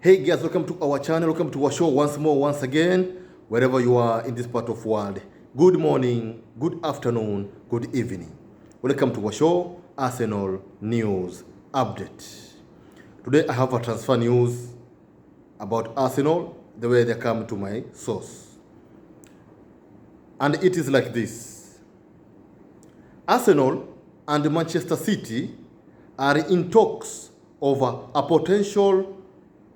Hey guys, welcome to our channel, welcome to our show once again, wherever you are in this part of the world. Good morning, good afternoon, good evening. Welcome to our show, Arsenal News Update. Today I have a transfer news about Arsenal, the way they come to my source. And it is like this. Arsenal and Manchester City are in talks over a potential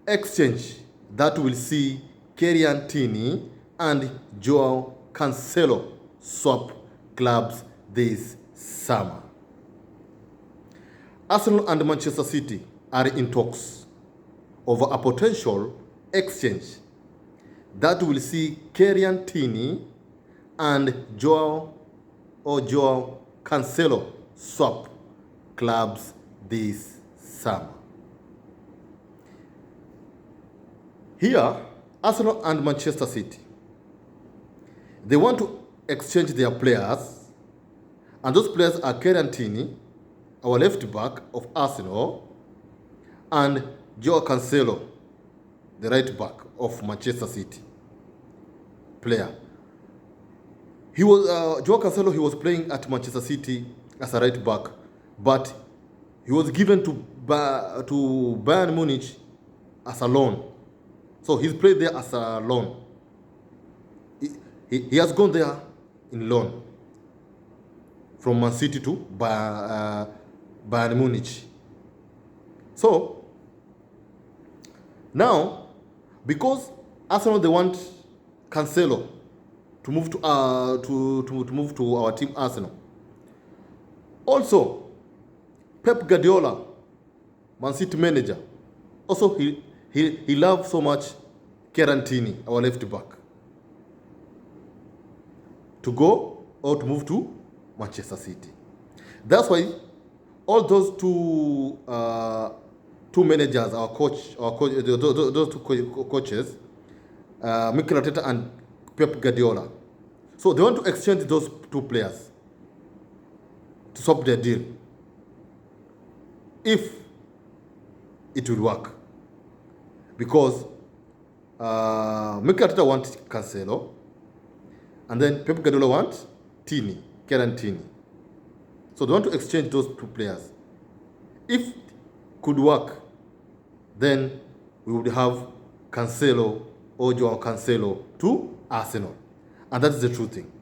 exchange that will see Tierney and Joao Cancelo swap clubs this summer. Arsenal and Manchester City are in talks over a potential exchange that will see Tierney and Joao Cancelo swap clubs this summer. Here, Arsenal and Manchester City, they want to exchange their players, and those players are Tierney, our left back of Arsenal, and Joao Cancelo, the right back of Manchester City player. He was Joao Cancelo. He was playing at Manchester City as a right back, but he was given to Bayern Munich as a loan. So he's played there as a loan. He has gone there in loan from Man City to Bayern Munich. So now, because Arsenal, they want Cancelo to move to move to our team Arsenal. Also, Pep Guardiola, Man City manager, also he loves so much Tierney, our left back, to go or to move to Manchester City. That's why all those two managers, those two coaches, Mikel Arteta and Pep Guardiola, so they want to exchange those two players to swap their deal, if it will work. Because Mikel Arteta wants Cancelo, and then Pep Guardiola wants Tierney. So they want to exchange those two players. If it could work, then we would have Cancelo or Joao Cancelo to Arsenal. And that is the true thing.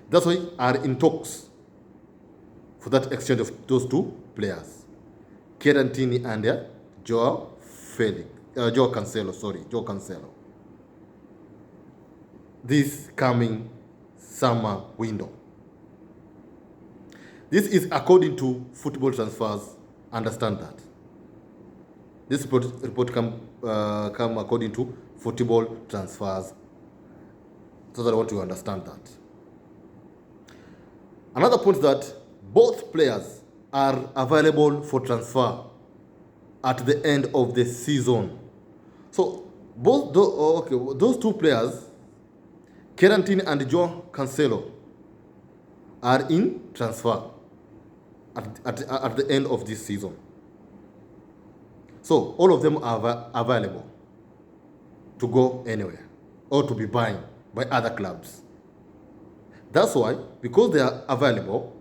That's why we are in talks for that exchange of those two players, Tierney and Joao Cancelo. This coming summer window. This is according to Football Transfers. Understand that. This report come according to Football Transfers. So that I want to understand that. Another point is that both players are available for transfer at the end of the season. So those two players, Tierney and Joao Cancelo, are in transfer at the end of this season. So all of them are available to go anywhere or to be buying by other clubs. That's why, because they are available,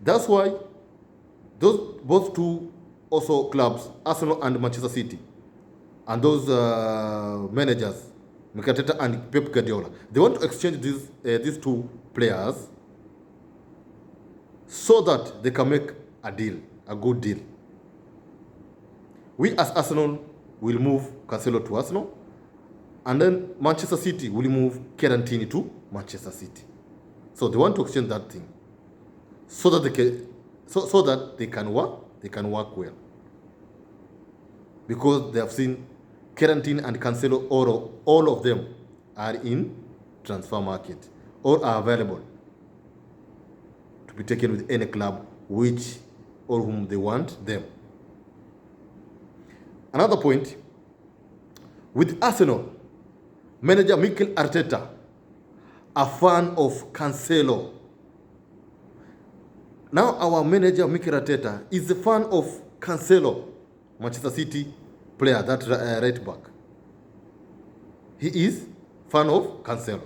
that's why both two also clubs, Arsenal and Manchester City, and those managers, Mikel Arteta and Pep Guardiola, they want to exchange these two players so that they can make a deal, a good deal. We as Arsenal will move Cancelo to Arsenal, and then Manchester City will move Tierney to Manchester City. So they want to exchange that thing so that they can work well. Because they have seen Tierney and Cancelo, all of them are in transfer market or are available to be taken with any club which or whom they want them. Another point, with Arsenal, manager Mikel Arteta, a fan of Cancelo. Now our manager Mikel Arteta is a fan of Cancelo, Manchester City player, that right back. He is fan of Cancelo.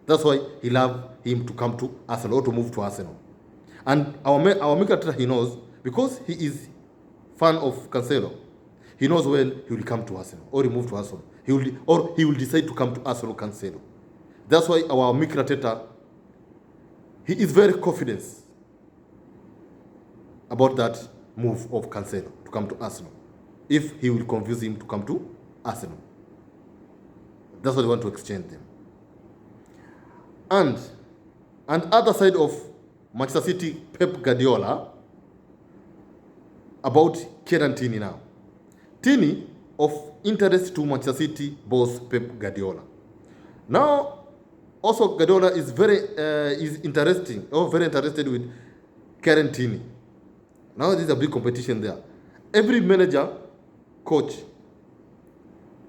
That's why he love him to come to Arsenal or to move to Arsenal. And our Mikael, he knows, because he is fan of Cancelo, he knows well he will come to Arsenal or he move to Arsenal. He will decide to come to Arsenal Cancelo. That's why our Mikel Arteta, he is very confident about that move of Cancelo to come to Arsenal, if he will convince him to come to Arsenal. That's why they want to exchange them. And other side of Manchester City, Pep Guardiola, about Kieran Tierney now. Tierney of interest to Manchester City boss Pep Guardiola. Now, also Guardiola is very interested with Kieran Tierney. Now there's a big competition there. Every manager, coach,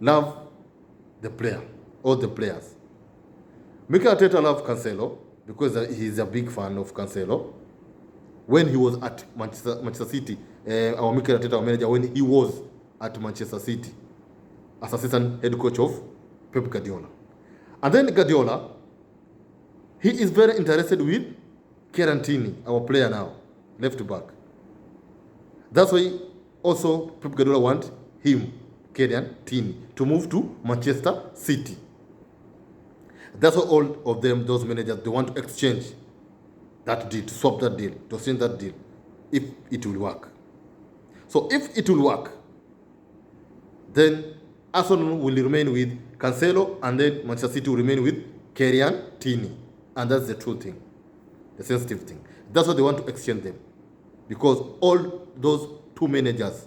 love the player or the players. Mikel Arteta loves Cancelo because he's a big fan of Cancelo. When he was at Manchester City, our Mikel Arteta, our manager, when he was at Manchester City as assistant head coach of Pep Guardiola. And then Guardiola, he is very interested with Kieran Tierney, our player now, left back. That's why also Pep Guardiola wants him, Kieran Tierney, to move to Manchester City. That's why all of them, those managers, they want to exchange that deal, to swap that deal, to exchange that deal, if it will work. So if it will work, then Arsenal will remain with Cancelo, and then Manchester City will remain with Kieran Tierney. And that's the true thing, the sensitive thing. That's why they want to exchange them. Because all those two managers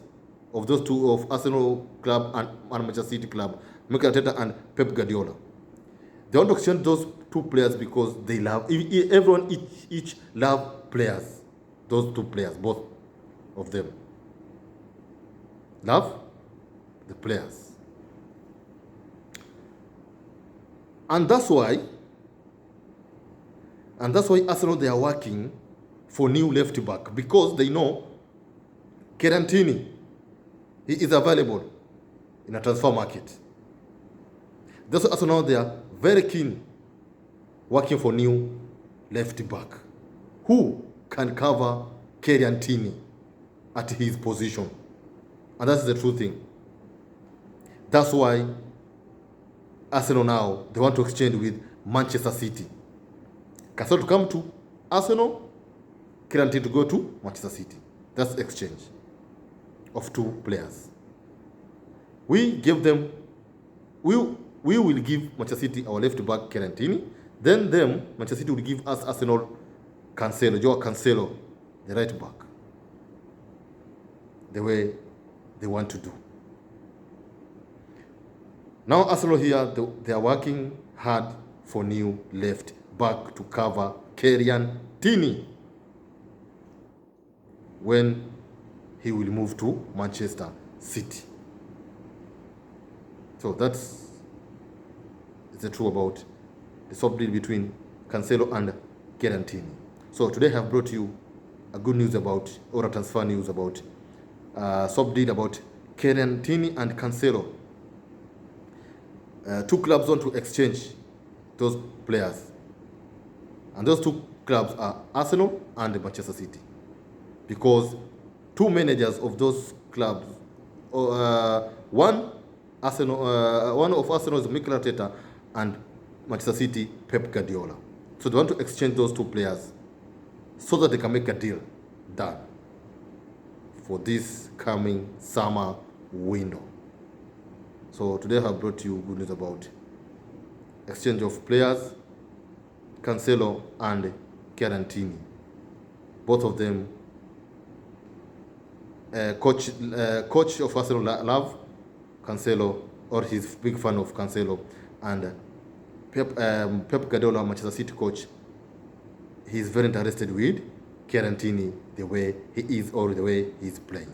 of those two, of Arsenal club and Manchester City club, Mikel Arteta and Pep Guardiola, they want to exchange those two players because they love, everyone each love players. Those two players, both of them love the players. And that's why Arsenal, they are working for new left back, because they know Kieran Tierney, he is available in a transfer market. That's why Arsenal, they are very keen working for new left back who can cover Kieran Tierney at his position. And that's the true thing. That's why Arsenal now, they want to exchange with Manchester City. Cancelo to come to Arsenal, Kieran Tierney to go to Manchester City. That's exchange of two players. We will give Manchester City our left back Kieran Tierney. Then Manchester City will give us Arsenal Cancelo, Joao Cancelo, the right back. The way they want to do. Now Arsenal here, they are working hard for new left back to cover Kieran Tierney when he will move to Manchester City. So that's the truth about the swap deal between Cancelo and Kieran Tierney. So today I have brought you a good news about, or a transfer news about swap deal about Kieran Tierney and Cancelo. Two clubs want to exchange those players. And those two clubs are Arsenal and Manchester City. Because two managers of those clubs, one of Arsenal is Mikel Arteta, and Manchester City, Pep Guardiola. So they want to exchange those two players so that they can make a deal done for this coming summer window. So today I have brought you good news about exchange of players, Cancelo and Kieran Tierney. Both of them, coach of Arsenal love Cancelo, or he's big fan of Cancelo, and Pep Guardiola, Manchester City coach, he's very interested with Kieran Tierney, the way he is or the way he's playing.